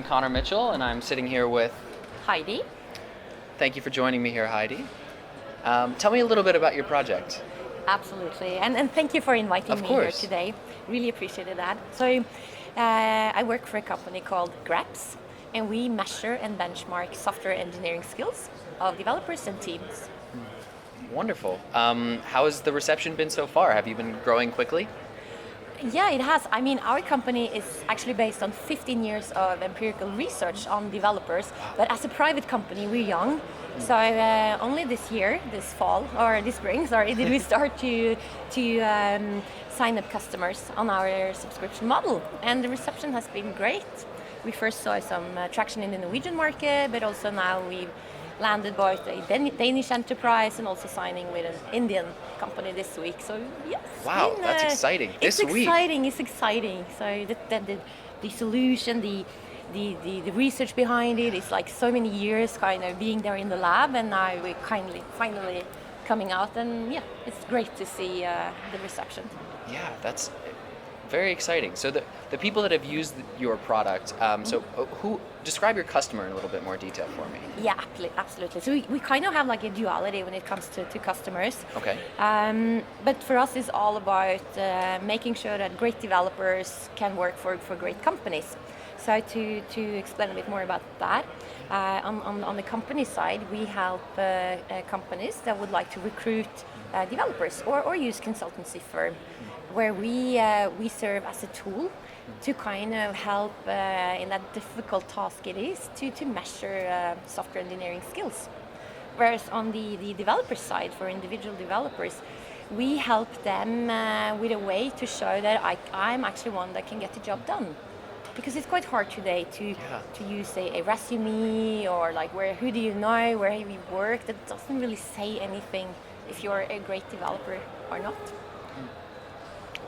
Connor Mitchell, and I'm sitting here with... Heidi. Thank you for joining me here, Heidi. Tell me a little bit about your project. Absolutely, and thank you for inviting me here today. Really appreciated that. So I work for a company called GrepS, and we measure and benchmark software engineering skills of developers and teams. Wonderful. How has the reception been so far? Have you been growing quickly? Yeah, it has. I mean, our company is actually based on 15 years of empirical research on developers, but as a private company, we're young. So only this year, this fall, or this spring, sorry, did we start to sign up customers on our subscription model. And the reception has been great. We first saw some traction in the Norwegian market, but also now we've landed both a Danish enterprise and also signing with an Indian company this week. So yes. Wow, that's exciting. This week. It's exciting. So the solution, the research behind it is like so many years kind of being there in the lab, and now we're finally coming out, and yeah, it's great to see the reception. Yeah, that's very exciting. So the people that have used your product, who describe your customer in a little bit more detail for me? Yeah, absolutely. So we kind of have like a duality when it comes to customers. Okay. But for us, it's all about making sure that great developers can work for great companies. So to explain a bit more about that, on the company side, we help companies that would like to recruit developers or use consultancy firm, where we serve as a tool to kind of help in that difficult task it is to measure software engineering skills. Whereas on the developer side, for individual developers, we help them with a way to show that I'm actually one that can get the job done. Because it's quite hard today to use a resume or like who do you know, where have you worked, that doesn't really say anything if you're a great developer or not.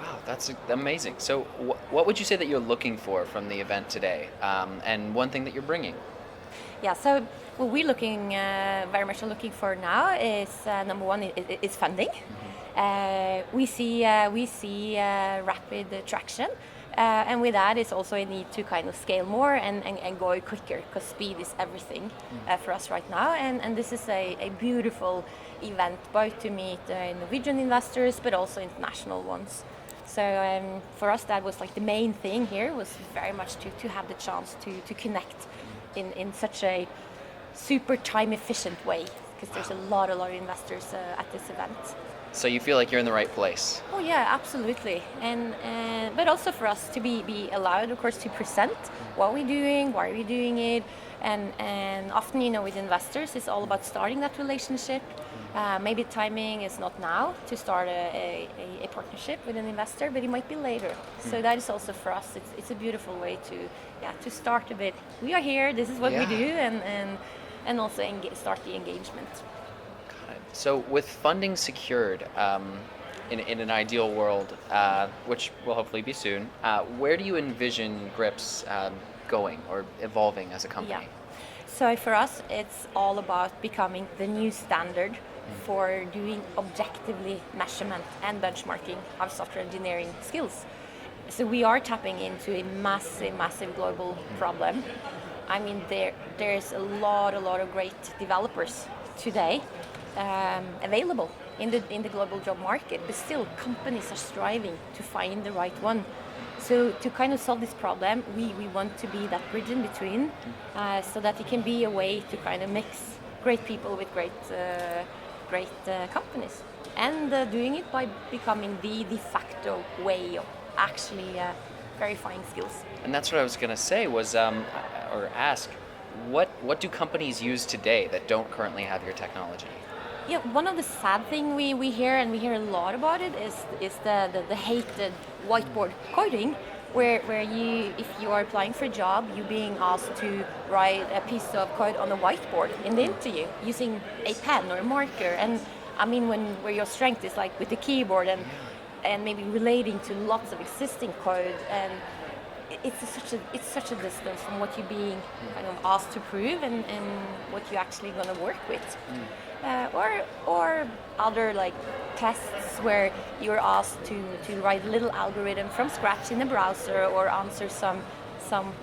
Wow, that's amazing. So what would you say that you're looking for from the event today, and one thing that you're bringing? Yeah, so what we're very much looking for now is number one is funding. We see rapid traction, and with that is also a need to kind of scale more and go quicker, because speed is everything for us right now. And this is a beautiful event, both to meet Norwegian investors but also international ones. So for us, that was like the main thing here, was very much to have the chance to connect in such a super time efficient way, because there's a lot of investors at this event. So you feel like you're in the right place? Oh yeah, absolutely. And but also for us to be allowed, of course, to present what we're doing, why we're doing it, and often, with investors, it's all about starting that relationship. Maybe timing is not now to start a partnership with an investor, but it might be later. So that is also for us, it's a beautiful way to start a bit. We are here, this is what we do, and also start the engagement. So with funding secured, in an ideal world, which will hopefully be soon, where do you envision GrepS going or evolving as a company? Yeah. So for us, it's all about becoming the new standard for doing objectively measurement and benchmarking of software engineering skills. So we are tapping into a massive global problem. I mean, there's a lot of great developers today available in the global job market, but still companies are striving to find the right one. So to kind of solve this problem, we want to be that bridge in between, so that it can be a way to kind of mix great people with great companies, and doing it by becoming the de facto way of actually verifying skills. And that's what I was going to say was, or ask, what do companies use today that don't currently have your technology? Yeah, one of the sad things we hear, and we hear a lot about it, is the hated whiteboard coding, where you, if you are applying for a job, you're being asked to write a piece of code on a whiteboard in the interview using a pen or a marker. And I mean, where your strength is like with the keyboard and maybe relating to lots of existing code, and it's such a distance from what you're being kind of asked to prove and what you're actually going to work with. Or other like tests where you're asked to write a little algorithm from scratch in a browser or answer some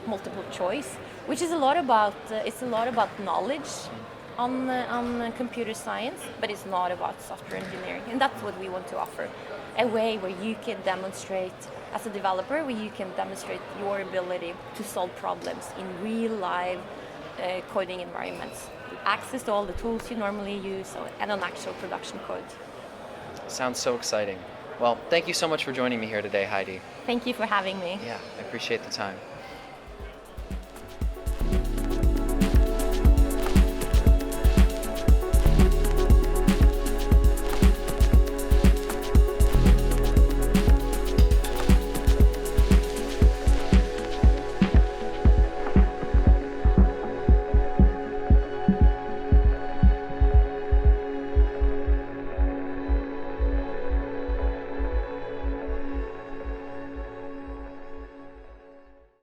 multiple choice. which is a lot about it's a lot about knowledge on computer science, but it's not about software engineering, and that's what we want to offer. A way where you can demonstrate, as a developer, where you can demonstrate your ability to solve problems in real live coding environments. Access to all the tools you normally use and on actual production code. Sounds so exciting. Well, thank you so much for joining me here today, Heidi. Thank you for having me. Yeah, I appreciate the time.